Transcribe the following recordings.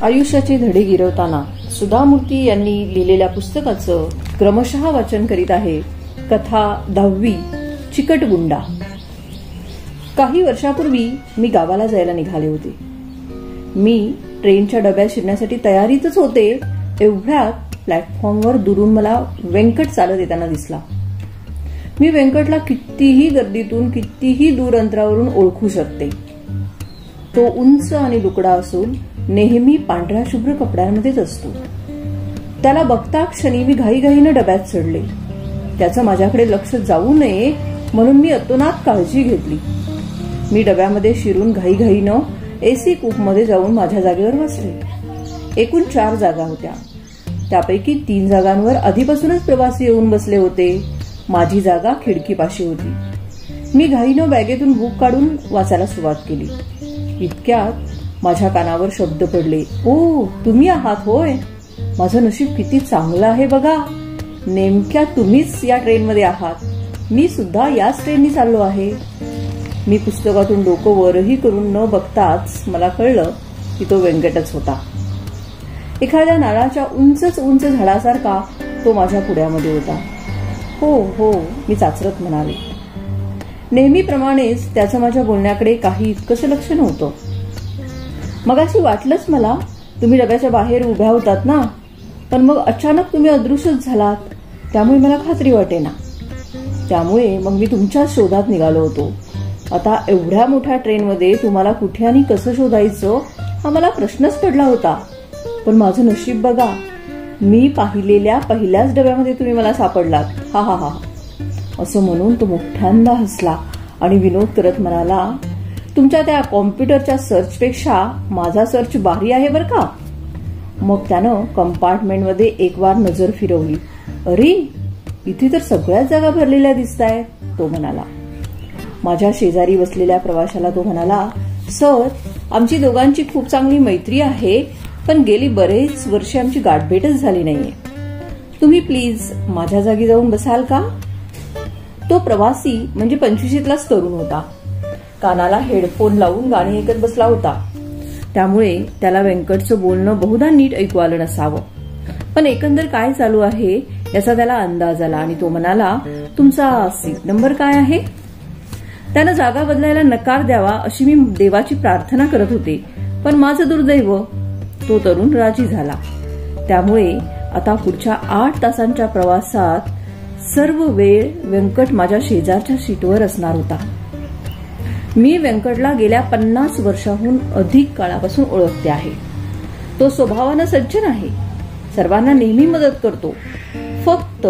आयुष्याचे धडे गिरवताना सुधा मूर्ती यांनी लिहिलेल्या पुस्तकाचं क्रमशः वाचन करीत आहे. कथा 10वी, चिकटगुंडा. काही वर्षापूर्वी मी गावाला जायला निघाले होते. मी ट्रेनच्या डब्यात शिरण्यासाठी तयारीतच होते. एवढ्यात प्लॅटफॉर्मवर दुरून मला व्यंकट चालत येताना दिसला. मी व्यंकटला कितीही गर्दीतून कितीही दूर अंतरावरून ओळखू शकते. तो उंच आणि लुकडा असून नेहमी पांढऱ्या शुभ्र कपड्यांमध्येच असतो. त्याला बघता क्षणी मी घाईघाईनं डब्यात चढले. त्याचं माझ्याकडे लक्ष जाऊ नये म्हणून मी अतोनात काळजी घेतली. मी डब्यामध्ये शिरून घाईघाईनं एसी कूपमध्ये जाऊन माझ्या जागेवर बसले. एकूण 4 जागा होत्या. त्यापैकी 3 जागांवर आधीपासूनच प्रवासी येऊन बसले होते. माझी जागा खिडकीपाशी होती. मी घाईनं बॅगेतून बुक काढून वाचायला सुरुवात केली. इतक्यात माझ्या कानावर शब्द पडले. ओ, तुम्ही आहात होय. माझं नशीब किती चांगलं आहे बघा. नेमक्या तुम्हीच या ट्रेनमध्ये आहात. मी सुद्धा याच ट्रेननी चाललो आहे. मी पुस्तकातून डोकं वरही करून न बघताच मला कळलं की तो व्यंकटच होता. एखाद्या नारळाच्या उंच झाडासारखा तो माझ्या पुढ्यामध्ये होता. हो हो, मी चाचरत म्हणाले. नेहमीप्रमाणेच त्याचं माझ्या बोलण्याकडे काही इतकंसं लक्ष नव्हतं. मगाशी वाटलंच मला तुम्ही डब्याच्या बाहेर उभ्या होतात ना, पण मग अचानक तुम्ही अदृश्यच झालात. त्यामुळे मला खात्री वाटेना. त्यामुळे मग मी तुमच्या शोधात निघालो होतो. आता एवढ्या मोठ्या ट्रेनमध्ये तुम्हाला कुठे आणि कसं शोधायचं हा मला प्रश्नच पडला होता. पण माझं नशीब बघा, मी पाहिलेल्या पहिल्याच डब्यामध्ये तुम्ही मला सापडलात. हा हा हा, असं म्हणून तो मोठ्यांदा हसला आणि विनोद करत म्हणाला, तुमच्या त्या कॉम्प्युटरच्या सर्चपेक्षा माझा सर्च भारी आहे बरं का. मग त्यानं कंपार्टमेंटमध्ये एक वार नजर फिरवली. अरे, इथे तर सगळ्याच जागा भरलेल्या दिसतायत, तो म्हणाला. माझ्या शेजारी बसलेल्या प्रवाशाला तो म्हणाला, सर, आमची दोघांची खूप चांगली मैत्री आहे, पण गेली बरेच वर्षे आमची गाठभेटच झाली नाहीये. तुम्ही प्लीज माझ्या जागी जाऊन बसाल का. तो प्रवासी म्हणजे 25शीतलाच तरुण होता. कानाला हेडफोन लावून गाणी ऐकत बसला होता. त्यामुळे त्याला व्यंकटचं बोलणं बहुधा नीट ऐकू आलं नसावं. पण एकंदर काय चालू आहे याचा त्याला अंदाज आला आणि तो म्हणाला, तुमचा सीट नंबर काय आहे. त्यानं जागा बदलायला नकार द्यावा अशी मी देवाची प्रार्थना करत होते, पण माझं दुर्दैव, तो तरुण राजी झाला. त्यामुळे आता पुढच्या 8 तासांच्या प्रवासात सर्व वेळ व्यंकट माझ्या शेजारच्या सीटवर असणार होता. मी व्यंकटला गेल्या 50 वर्षाहून अधिक काळापासून ओळखते आहे. तो स्वभावानं सज्जन आहे. सर्वांना नेहमी मदत करतो. फक्त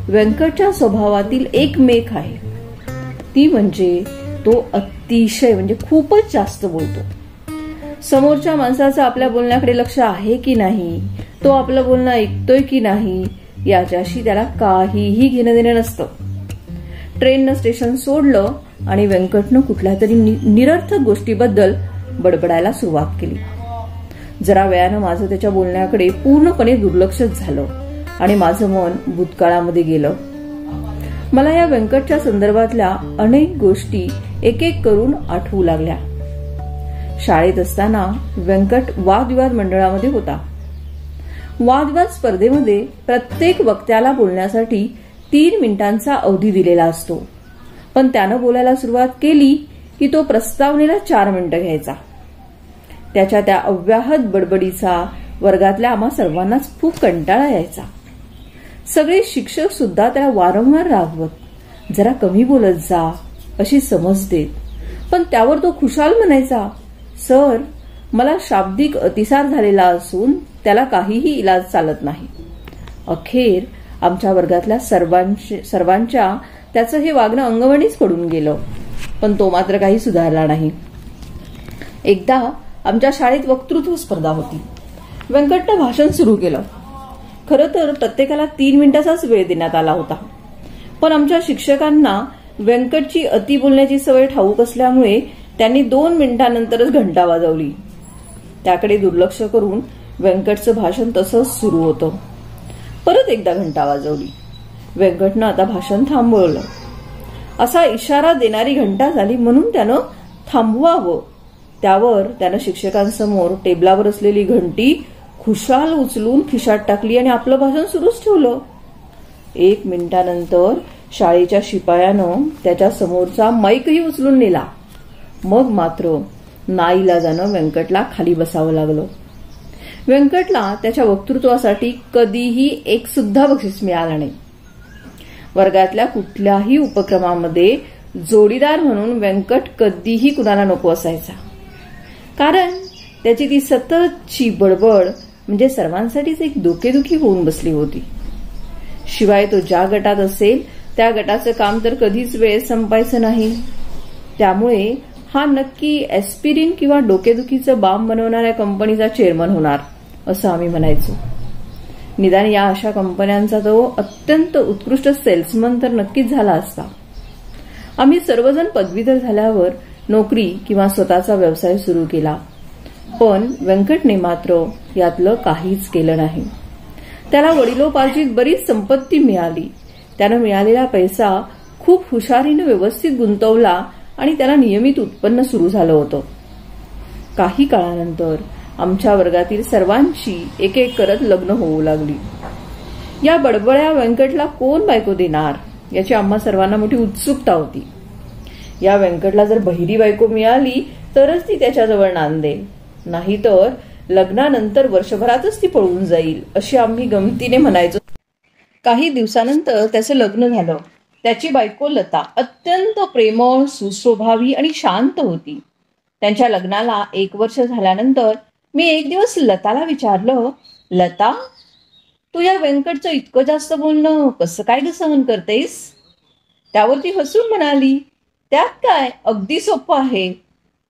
व्यंकटच्या स्वभावातील एक मेख आहे, ती म्हणजे तो अतिशय म्हणजे खूपच जास्त बोलतो. समोरच्या माणसाचं आपल्या बोलण्याकडे लक्ष आहे की नाही, तो आपलं बोलणं ऐकतोय की नाही याच्याशी त्याला काहीही घेणं देणं नसतं. ट्रेननं स्टेशन सोडलं आणि व्यंकटनं कुठल्या तरी निरर्थक गोष्टीबद्दल बडबडायला सुरुवात केली. जरा वेळानं माझं त्याच्या बोलण्याकडे पूर्णपणे दुर्लक्षच झालं आणि माझं मन भूतकाळामध्ये गेलं. मला या व्यंकटच्या संदर्भातल्या अनेक गोष्टी एक एक करून आठवू लागल्या. शाळेत असताना व्यंकट वादविवाद मंडळामध्ये होता. वादविवाद स्पर्धेमध्ये प्रत्येक वक्त्याला बोलण्यासाठी 3 मिनिटांचा अवधी दिलेला असतो. पण त्यानं बोलायला सुरुवात केली की तो प्रस्तावनेला 4 मिनिटं घ्यायचा. त्याच्या त्या अव्याहत बडबडीचा वर्गातल्या आम्हा सर्वांनाच खूप कंटाळा यायचा. सगळे शिक्षक सुद्धा त्याला वारंवार रागवत, जरा कमी बोलत जा अशी समज देत. पण त्यावर तो खुशाल म्हणायचा, सर, मला शाब्दिक अतिसार झालेला असून त्याला काहीही इलाज चालत नाही. अखेर आमच्या वर्गातल्या सर्वांच्या त्याचं हे वागणं अंगवणीच पडून गेलं. पण तो मात्र काही सुधारला नाही. एकदा आमच्या शाळेत वक्तृत्व स्पर्धा होती. व्यंकटनं भाषण सुरू केलं. खरं तर प्रत्येकाला 3 मिनिटाचाच वेळ देण्यात आला होता. पण आमच्या शिक्षकांना व्यंकटची अति बोलण्याची सवय ठाऊक असल्यामुळे त्यांनी 2 मिनिटांनंतरच घंटा वाजवली. त्याकडे दुर्लक्ष करून व्यंकटचं भाषण तसंच सुरू होतं. परत एकदा घंटा वाजवली. व्यंकटनं आता भाषण थांबवलं. असा इशारा देणारी घंटा झाली म्हणून त्यानं थांबवावं त्यावर त्यानं शिक्षकांसमोर टेबलावर असलेली घंटी खुशाल उचलून खिशात टाकली आणि आपलं भाषण सुरूच ठेवलं. 1 मिनिटानंतर शाळेच्या शिपायानं त्याच्या समोरचा माईकही उचलून नेला. मग मात्र नाईलाजानं व्यंकटला खाली बसावं लागलं. व्यंकटला त्याच्या वक्तृत्वासाठी कधीही एक सुद्धा बक्षीस मिळालं नाही. वर्गातल्या कुठल्याही उपक्रमामध्ये जोडीदार म्हणून व्यंकट कधीही कुणाला नको असायचा. कारण त्याची ती सततची बडबड म्हणजे सर्वांसाठीच एक डोकेदुखी होऊन बसली होती. शिवाय तो ज्या गटात असेल त्या गटाचं काम तर कधीच वेळ संपायचं नाही. त्यामुळे हा नक्की एस्पिरिन किंवा डोकेदुखीचं बाम बनवणाऱ्या कंपनीचा चेअरमन होणार असं आम्ही म्हणायचो. निदान या अशा कंपन्यांचा तो अत्यंत उत्कृष्ट सेल्समन तर नक्कीच झाला असता. आम्ही सर्वजण पदवीधर झाल्यावर नोकरी किंवा स्वतःचा व्यवसाय सुरू केला. पण व्यंकटने मात्र यातलं काहीच केलं नाही. त्याला वडिलोपार्जित बरीच संपत्ती मिळाली. त्यानं मिळालेला पैसा खूप हुशारीने व्यवस्थित गुंतवला आणि त्याला नियमित उत्पन्न सुरू झालं होतं. काही काळानंतर आमच्या वर्गातील सर्वांची एक एक करत लग्न होऊ लागली. या बडबड्या व्यंकटला कोण बायको देणार याची आम्हा सर्वांना मोठी उत्सुकता होती. या व्यंकटला जर बहिरी बायको मिळाली तरच ती त्याच्याजवळ नांदेल, नाहीतर लग्नानंतर वर्षभरातच ती पळून जाईल अशी आम्ही गमतीने म्हणायचो. काही दिवसानंतर त्याचं लग्न झालं. त्याची बायको लता अत्यंत प्रेमळ, सुस्वभावी आणि शांत होती. त्यांच्या लग्नाला 1 वर्ष झाल्यानंतर मी एक दिवस लताला विचारलं, लता, तू या व्यंकटचं इतकं जास्त बोलणं कसं काय सहन करतेस? त्यावर ती हसून म्हणाली, त्यात काय, अगदी सोपं आहे.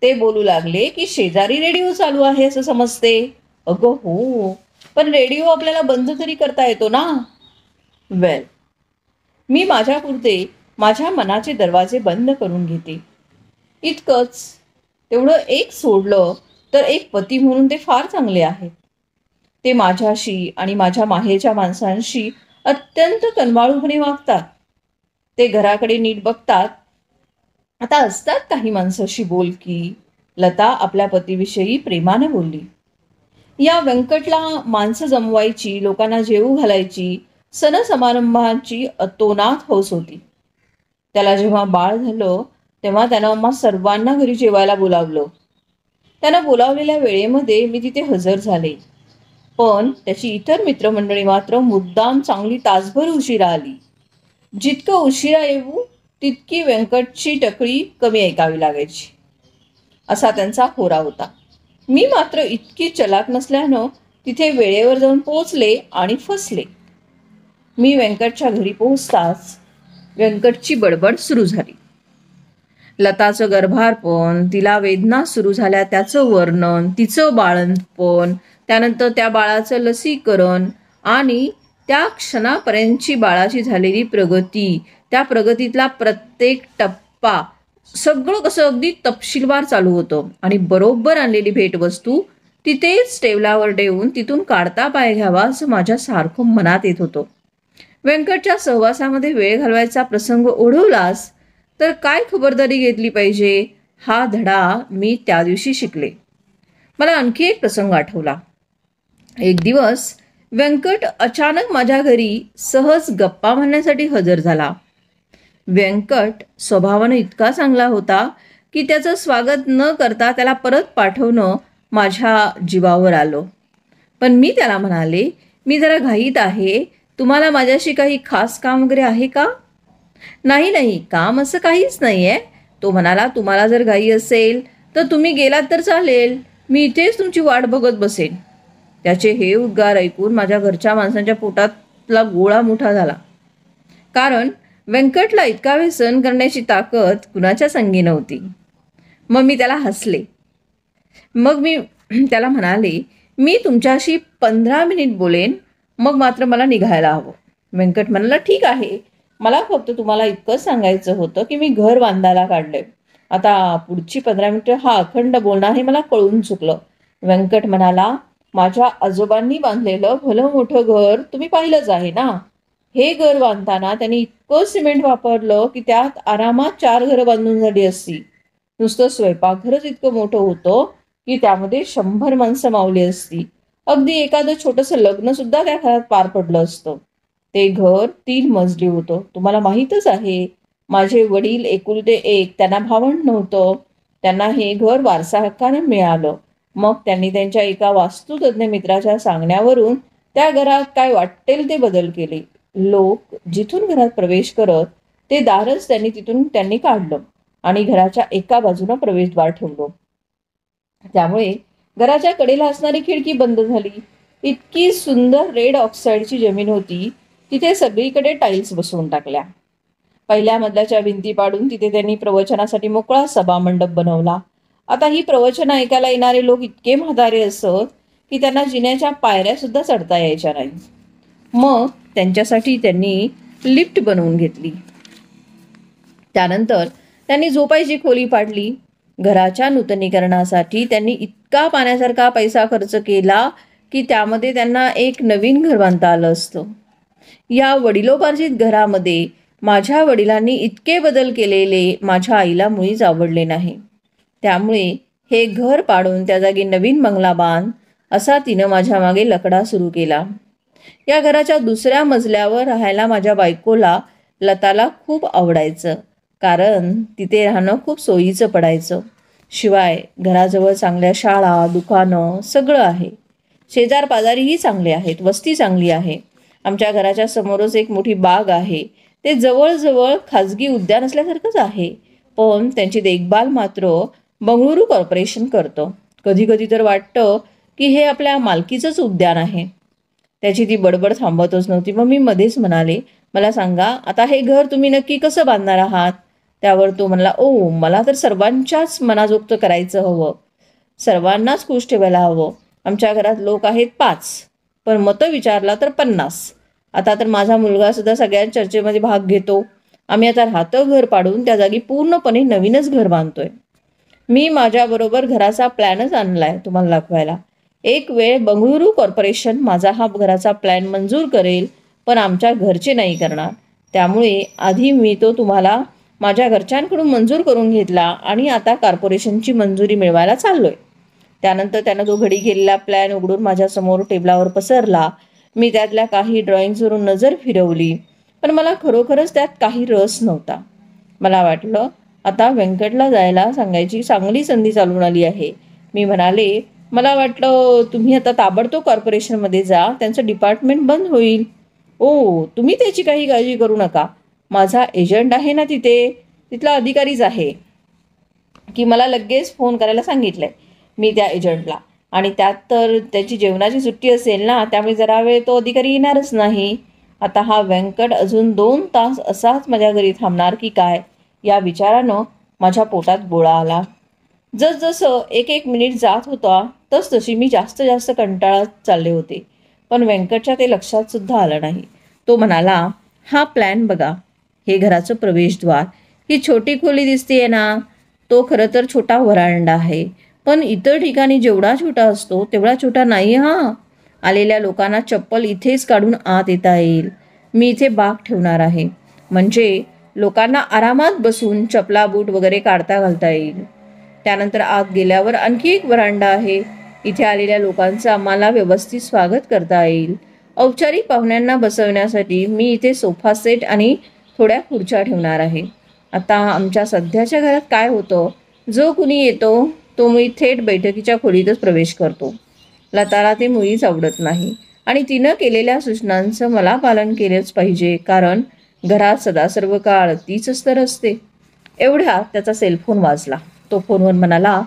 ते बोलू लागले की शेजारी रेडिओ चालू आहे असं समजते. अगं हो, पण रेडिओ आपल्याला बंद तरी करता येतो ना. वेल, मी माझ्यापुरते माझ्या मनाचे दरवाजे बंद करून घेते. इतकंच. तेवढं एक सोडलं तर एक पती म्हणून ते फार चांगले आहेत. ते माझ्याशी आणि माझ्या माहेरच्या माणसांशी अत्यंत कनवाळूपणे वागतात. ते घराकडे नीट बघतात. आता असतात काही माणसाशी बोलकी. लता आपल्या पतीविषयी प्रेमाने बोलली. या व्यंकटला माणसं जमवायची, लोकांना जेवू घालायची, सण समारंभाची अतोनात हौस होती. त्याला जेव्हा बाळ झालं तेव्हा त्यानं आम्हा सर्वांना घरी जेवायला बोलावलं. त्यानं बोलावलेल्या वेळेमध्ये मी तिथे हजर झाले. पण त्याची इतर मित्रमंडळी मात्र मुद्दाम चांगली तासभर उशिरा आली. जितकं उशिरा येऊ तितकी व्यंकटची टकळी कमी ऐकावी लागायची असा त्यांचा होरा होता. मी मात्र इतकी चलाक नसल्यानं तिथे वेळेवर जाऊन पोहोचले आणि फसले. मी व्यंकटच्या घरी पोहोचताच व्यंकटची बडबड सुरू झाली. लताचं गर्भारपण, तिला वेदना सुरू झाल्या त्याचं वर्णन, तिचं बाळंतपण, त्यानंतर त्या बाळाचं लसीकरण आणि त्या क्षणापर्यंतची बाळाची झालेली प्रगती, त्या प्रगतीतला प्रत्येक टप्पा, सगळं कसं अगदी तपशीलवार चालू होतं. आणि बरोबर आणलेली भेटवस्तू तिथेच टेबलावर ठेवून तिथून काढता पाय घ्यावा असं माझ्या सारखं मनात येत होतं. व्यंकटच्या सहवासामध्ये वेळ घालवायचा प्रसंग ओढवलास तर काय खबरदारी घेतली पाहिजे हा धडा मी त्या दिवशी शिकले. मला आणखी एक प्रसंग आठवला. एक दिवस व्यंकट अचानक माझ्या घरी सहज गप्पा म्हणण्यासाठी हजर झाला. व्यंकट स्वभावानं इतका चांगला होता की त्याचं स्वागत न करता त्याला परत पाठवणं माझ्या जीवावर आलं. पण मी त्याला म्हणाले, मी जरा घाईत आहे, तुम्हाला माझ्याशी काही खास काम वगैरे आहे का? नाही, काम असं काहीच नाही आहे. तो म्हणाला, तुम्हाला जर घाई असेल तर तुम्ही गेलात तर चालेल, मी इथेच तुमची वाट बघत बसेन. त्याचे हे उद्गार ऐकून माझ्या घरच्या माणसांच्या पोटातला गोळा मोठा झाला. कारण व्यंकटला इतका वेळ सहन करण्याची ताकद कुणाच्याच अंगी नव्हती. मग मी त्याला हसले. मग मी त्याला म्हणाले, मी तुमच्याशी 15 मिनिट बोलेन, मग मात्र मला निघायला हवं. व्यंकट म्हणाला, ठीक आहे, मला फक्त तुम्हाला इतकं सांगायचं होतं की मी घर बांधायला काढलंय. आता पुढची 15 मिनिटं हा अखंड बोलणार हे मला कळून चुकलं. व्यंकट म्हणाला, माझ्या आजोबांनी बांधलेलं भलं मोठं घर तुम्ही पाहिलंच आहे ना. हे घर बांधताना त्यांनी इतकं सिमेंट वापरलं की त्यात आरामात 4 घरं बांधून झाली असती. नुसतं स्वयंपाकघरच इतकं मोठं होतं की त्यामध्ये 100 माणसं मावली असती. अगदी एखादं छोटंसं लग्न सुद्धा त्या घरात पार पडलं असतं. ते घर 3 मजली होतं. तुम्हाला माहीतच आहे, माझे वडील एकुलते एक, त्यांना भावंड नव्हतं. त्यांना हे घर वारसा हक्कानं मिळालं. मग त्यांनी त्यांच्या एका वास्तुतज्ञ मित्राच्या सांगण्यावरून त्या घरात काय वाटेल ते बदल केले. लोक जिथून घरात प्रवेश करत ते दारच त्यांनी काढलं आणि घराच्या एका बाजूनं प्रवेशद्वार ठेवलं. त्यामुळे घराच्या कडेला असणारी खिडकी बंद झाली. इतकी सुंदर रेड ऑक्साईडची जमीन होती, तिथे सगळीकडे टाईल्स बसवून टाकल्या. पहिल्या मजल्याच्या भिंती पाडून तिथे त्यांनी प्रवचनासाठी मोकळा सभामंडप बनवला. आता ही प्रवचन ऐकायला येणारे लोक इतके म्हातारे असत की त्यांना जिन्याच्या पायऱ्या सुद्धा चढता यायच्या नाही. मग त्यांच्यासाठी त्यांनी लिफ्ट बनवून घेतली. त्यानंतर त्यांनी झोपायची खोली पाडली. घराच्या नूतनीकरणासाठी त्यांनी इतका पाण्यासारखा पैसा खर्च केला की त्यामध्ये त्यांना एक नवीन घर बांधता आलं असतं. या वडिलोपार्जित घरामध्ये माझ्या वडिलांनी इतके बदल केलेले माझ्या आईला मुळीच आवडले नाही. त्यामुळे हे घर पाडून त्या जागी नवीन बंगला बांध असा तिनं माझ्या मागे लकडा सुरू केला. या घराच्या दुसऱ्या मजल्यावर राहायला माझ्या बायकोला लताला खूप आवडायचं, कारण तिथे राहणं खूप सोयीचं पडायचं. शिवाय घराजवळ चांगल्या शाळा, दुकानं सगळं आहे. शेजार पाजारीही चांगले आहेत, वस्ती चांगली आहे. आमच्या घराच्या समोरच एक मोठी बाग आहे. ते जवळजवळ खाजगी उद्यान असल्यासारखंच आहे, पण त्यांची देखभाल मात्र बंगळुरू कॉर्पोरेशन करतं. कधी कधी तर वाटतं की हे आपल्या मालकीचंच उद्यान आहे. त्याची ती बडबड थांबतच नव्हती. मग मी मध्येच म्हणाले, मला सांगा आता हे घर तुम्ही नक्की कसं बांधणार आहात? त्यावर तो म्हणला, ओ मला तर सर्वांच्याच मनाजोगतं करायचं हवं, सर्वांनाच खुश ठेवायला हवं. आमच्या घरात लोक आहेत 5, पण मतं विचारला तर 50. आता तर माझा मुलगा सुद्धा सगळ्या चर्चेमध्ये भाग घेतो. आम्ही आता राहतं घर पाडून त्या जागी पूर्णपणे नवीनच घर बांधतोय. मी माझ्याबरोबर घराचा प्लॅनच आणलाय तुम्हाला दाखवायला. एक वेळ बंगळुरू कॉर्पोरेशन माझा हा घराचा प्लॅन मंजूर करेल, पण आमच्या घरचे नाही करणार. त्यामुळे आधी मी तो तुम्हाला माझ्या घरच्यांकडून मंजूर करून घेतला आणि आता कॉर्पोरेशनची मंजुरी मिळवायला चाललोय. त्यानंतर त्यानं तो घडी केलेला प्लॅन उघडून माझ्यासमोर टेबलावर पसरला. मी त्यातल्या काही ड्रॉइंग्सवरून नजर फिरवली, पण मला खरोखरच त्यात काही रस नव्हता. मला वाटलं आता व्यंकटला जायला सांगायची चांगली संधी चालून आली आहे. मी म्हणाले, मला वाटलं तुम्ही आता ताबडतोब कॉर्पोरेशनमध्ये जा, त्यांचं डिपार्टमेंट बंद होईल. ओ तुम्ही त्याची काही काळजी करू नका, माझा एजंट आहे ना तिथे, तिथला अधिकारीच आहे की मला लगेच फोन करायला सांगितलंय मी त्या एजंटला. आणि त्यात तर त्याची जेवणाची सुट्टी असेल ना, त्यामुळे जरा वेळ तो अधिकारी येणारच नाही. आता हा व्यंकट अजून 2 तास असाच माझ्या घरी थांबणार की काय, या विचारानं माझ्या पोटात गोळा आला. जसजसं एक एक मिनिट जात होता तसतशी मी जास्त जास्त कंटाळत चालले होते. पण व्यंकटच्या ते लक्षात सुद्धा आलं नाही. तो म्हणाला, हा प्लॅन बघा, हे घराचं प्रवेशद्वार, ही छोटी खोली दिसतेय ना, तो खरं तर छोटा व्हरांडा आहे, पण इतर ठिकाणी जेवढा छोटा असतो तेवढा छोटा नाही. हा आलेल्या लोकांना चप्पल इथेच काढून आत येता येईल. मी इथे बाक ठेवणार आहे, म्हणजे लोकांना आरामात बसून चपला बूट वगैरे काढता घालता येईल. त्यानंतर आत गेल्यावर आणखी एक व्हरांडा आहे. इथे आलेल्या लोकांचं आम्हाला व्यवस्थित स्वागत करता येईल. औपचारिक पाहुण्यांना बसवण्यासाठी मी इथे सोफा सेट आणि थोड्या खुर्च्या ठेवणार आहे. आता आमच्या सध्याच्या घरात काय होतं, जो कुणी येतो तो मी थेट बैठकीच्या खोलीतच प्रवेश करतो. लताला ते मुळीच आवडत नाही आणि तिनं केलेल्या सूचनांचं मला पालन केलंच पाहिजे, कारण घरात सदा सर्व काळ तीच तर असते. एवढ्यात त्याचा सेलफोन वाजला. तो फोनवर म्हणाला,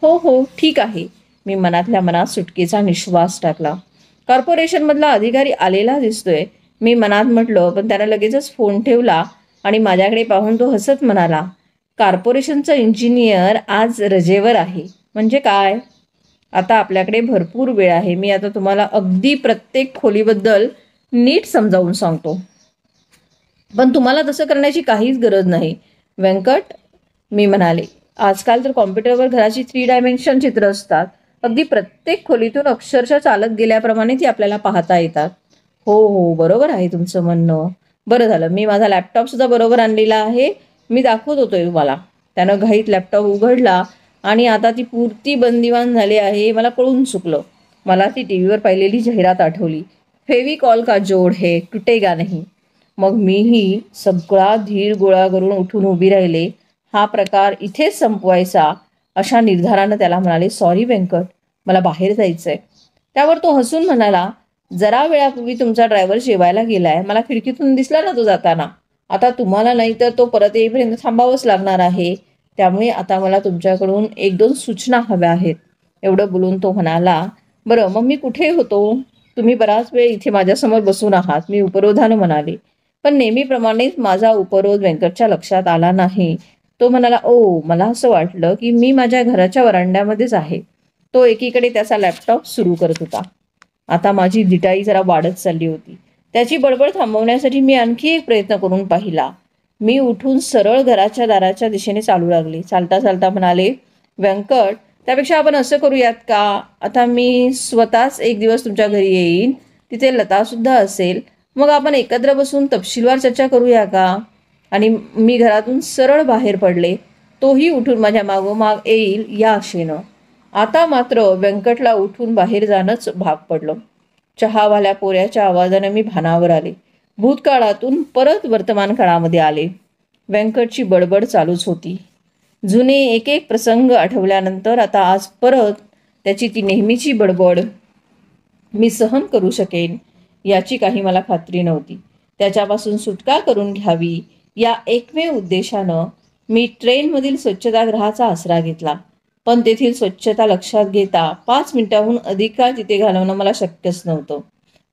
हो हो ठीक आहे. मी मनातल्या मनात सुटकेचा निश्वास टाकला. कॉर्पोरेशनमधला अधिकारी आलेला दिसतोय, मी मनात म्हटलं, पण त्यानं लगेचच फोन ठेवला आणि माझ्याकडे पाहून तो हसत म्हणाला, कॉर्पोरेशनचा इंजिनियर आज रजेवर आहे. म्हणजे काय? आता आपल्याकडे भरपूर वेळ आहे. मी आता तुम्हाला अगदी प्रत्येक खोलीबद्दल नीट समजावून सांगतो, पण तुम्हाला तसं करण्याची काहीच गरज नाही व्यंकट, मी म्हणाले. आजकाल तर कॉम्प्युटरवर घराची 3 डायमेन्शन चित्र असतात. अगदी प्रत्येक खोलीतून अक्षरशः चालत गेल्याप्रमाणे ती आपल्याला पाहता येतात. हो हो बरोबर आहे तुमचं म्हणणं. बरं झालं मी माझा लॅपटॉप सुद्धा बरोबर आणलेला आहे, मी दाखवत होतोय तुम्हाला. त्यानं घाईत लॅपटॉप उघडला आणि आता ती पूर्ती बंदिवान झाली आहे मला कळून चुकलं. मला ती टीव्हीवर पाहिलेली जाहिरात आठवली, फेविकॉल का जोड है तुटेगा नहीं. मग मीही सगळा धीर गोळा करून उठून उभी राहिले. हा प्रकार इथेच संपवायचा अशा निर्धारानं त्याला म्हणाले, सॉरी व्यंकट, मला बाहेर जायचंय. त्यावर तो हसून म्हणाला, जरा वेळापूर्वी तुमचा ड्रायव्हर जेवायला गेलाय, मला खिडकीतून दिसला ना तो जाताना. आता तुम्हाला नाही तर तो परत येईपर्यंत थांबावंच लागणार आहे. त्यामुळे आता मला तुमच्याकडून 1-2 सूचना हव्या आहेत. एवढं बोलून तो म्हणाला, बरं मग मी कुठे होतो? तुम्ही बराच वेळ इथे माझ्यासमोर बसून आहात, मी उपरोधानं म्हणाले. पण नेहमीप्रमाणेच माझा उपरोध व्यंकटच्या लक्षात आला नाही. तो म्हणाला, ओ, मला असं वाटलं की मी माझ्या घराच्या वरांड्यामध्येच आहे. तो एकीकडे त्याचा लॅपटॉप सुरू करत होता. आता माझी धिटाई जरा वाढत चालली होती. त्याची बडबड थांबवण्यासाठी मी आणखी एक प्रयत्न करून पाहिला. मी उठून सरळ घराच्या दाराच्या दिशेने चालू लागले. चालता चालता म्हणाले, व्यंकट, त्यापेक्षा आपण असं करूयात का, आता मी स्वतःच एक दिवस तुमच्या घरी येईन, तिथे लतासुद्धा असेल, मग आपण एकत्र बसून तपशीलवार चर्चा करूया का? आणि मी घरातून सरळ बाहेर पडले. तोही उठून माझ्या मागोमाग येईल या आशेनं. आता मात्र व्यंकटला उठून बाहेर जाणंच भाग पडलं. चहावाल्या पोऱ्याच्या आवाजाने मी भानावर आले. भूतकाळातून परत वर्तमान काळामध्ये आले. व्यंकटची बडबड चालूच होती. जुने एक एक प्रसंग आठवल्यानंतर आता आज परत त्याची ती नेहमीची बडबड मी सहन करू शकेन याची काही मला खात्री नव्हती. त्याच्यापासून सुटका करून घ्यावी या एकमेव उद्देशानं मी ट्रेनमधील स्वच्छतागृहाचा आसरा घेतला. पण तेथील स्वच्छता लक्षात घेता 5 मिनिटांहून अधिक काळ तिथे घालवणं मला शक्यच नव्हतं.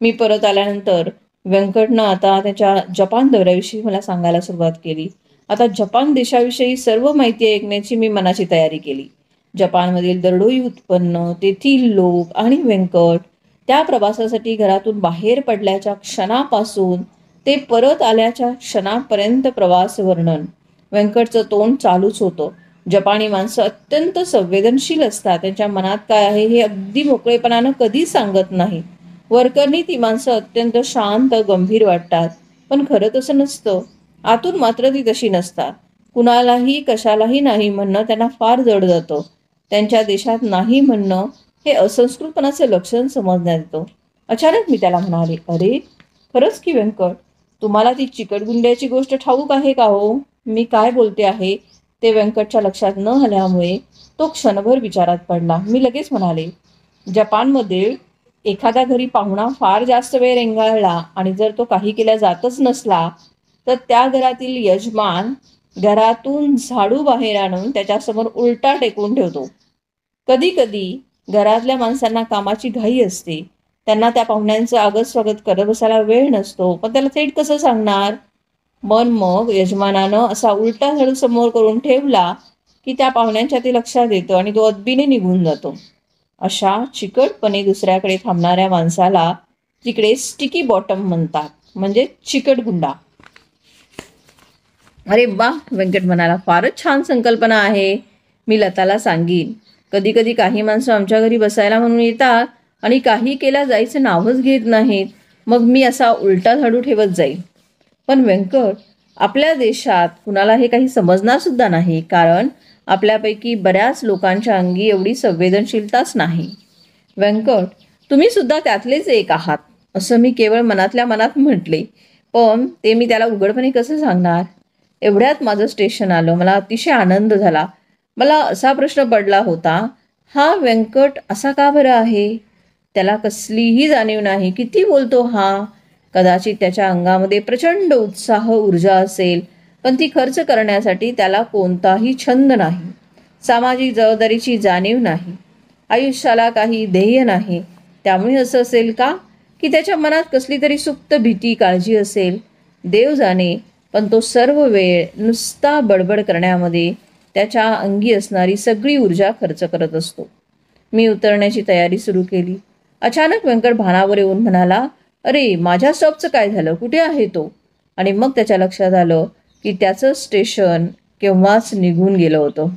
मी परत आल्यानंतर व्यंकटनं आता त्याच्या जपान दौऱ्याविषयी मला सांगायला सुरुवात केली. आता जपान देशाविषयी सर्व माहिती ऐकण्याची मी मनाची तयारी केली. जपानमधील दरडोई उत्पन्न, तेथील लोक आणि व्यंकट, त्या प्रवासासाठी घरातून बाहेर पडल्याच्या क्षणापासून ते परत आल्याच्या क्षणापर्यंत प्रवास वर्णन. व्यंकटचं तोंड चालूच होतं. जपानी माणसं अत्यंत संवेदनशील असतात. त्यांच्या मनात काय आहे हे अगदी मोकळेपणानं कधी सांगत नाही. वरकरणी ती माणसं अत्यंत शांत, गंभीर वाटतात, पण खरं तसं नसतं. आतून मात्र ती तशी नसतात. कुणालाही कशालाही नाही म्हणणं त्यांना फार जड जातं. त्यांच्या देशात नाही म्हणणं हे असंस्कृतपणाचं लक्षण समजण्यात येतं. अचानक मी त्याला म्हणाले, अरे खरंच की व्यंकट, तुम्हाला ती चिकटगुंड्याची गोष्ट ठाऊक आहे का हो? मी काय बोलते आहे ते व्यंकटच्या लक्षात न आल्यामुळे तो क्षणभर विचारात पडला. मी लगेच म्हणाले, जपानमध्ये एखाद्या घरी पाहुणा फार जास्त वेळ रेंगाळला आणि जर तो काही केल्या जातच नसला तर त्या घरातील यजमान घरातून झाडू बाहेर आणून त्याच्यासमोर उलटा टेकवून ठेवतो. कधी कधी घरातल्या माणसांना कामाची घाई असते, त्यांना त्या पाहुण्यांचं आगत स्वागत करत बसायला वेळ नसतो, पण त्याला थेट कसं सांगणार? मग यजमानानं असा उलटा झाडू समोर करून ठेवला की त्या पाहुण्यांच्या ते लक्षात येतं आणि तो अदबीने निघून जातो. अशा चिकटपणे दुसऱ्याकडे थांबणाऱ्या माणसाला तिकडे स्टिकी बॉटम म्हणतात, म्हणजे चिकटगुंडा. अरे वा, व्यंकट म्हणाला, फारच छान संकल्पना आहे. मी लताला सांगीन. कधी कधी काही माणसं आमच्या घरी बसायला म्हणून येतात आणि काही केल्या जायचं नावच घेत नाहीत. मग मी असा उलटा झाडू ठेवत जाईल. पण व्यंकट, आपल्या देशात कुणाला हे काही समजणार सुद्धा नाही, कारण आपल्यापैकी बऱ्याच लोकांच्या अंगी एवढी संवेदनशीलताच नाही. व्यंकट, तुम्ही सुद्धा त्यातलेच एक आहात असं मी केवळ मनातल्या मनात म्हटले, पण ते मी त्याला उघडपणे कसं सांगणार? एवढ्यात माझं स्टेशन आलं. मला अतिशय आनंद झाला. मला असा प्रश्न पडला होता, हा व्यंकट असा का बरं आहे? त्याला कसलीही जाणीव नाही. किती बोलतो हा. कदाचित त्याच्या अंगामध्ये प्रचंड उत्साह, ऊर्जा असेल, पण ती खर्च करण्यासाठी त्याला कोणताही छंद नाही. सामाजिक जबाबदारीची जाणीव नाही. आयुष्याला काही ध्येय नाही. त्यामुळे असं असेल का की त्याच्या मनात कसली तरी सुप्त भीती, काळजी असेल? देव जाणे. पण तो सर्व वेळ नुसता बडबड करण्यामध्ये त्याच्या अंगी असणारी सगळी ऊर्जा खर्च करत असतो. मी उतरण्याची तयारी सुरू केली. अचानक व्यंकट भानावर येऊन म्हणाला, अरे माझ्या स्टॉपचं काय झालं? कुठे आहे तो? आणि मग त्याच्या लक्षात आलं की त्याचं स्टेशन केव्हाच निघून गेलं होतं.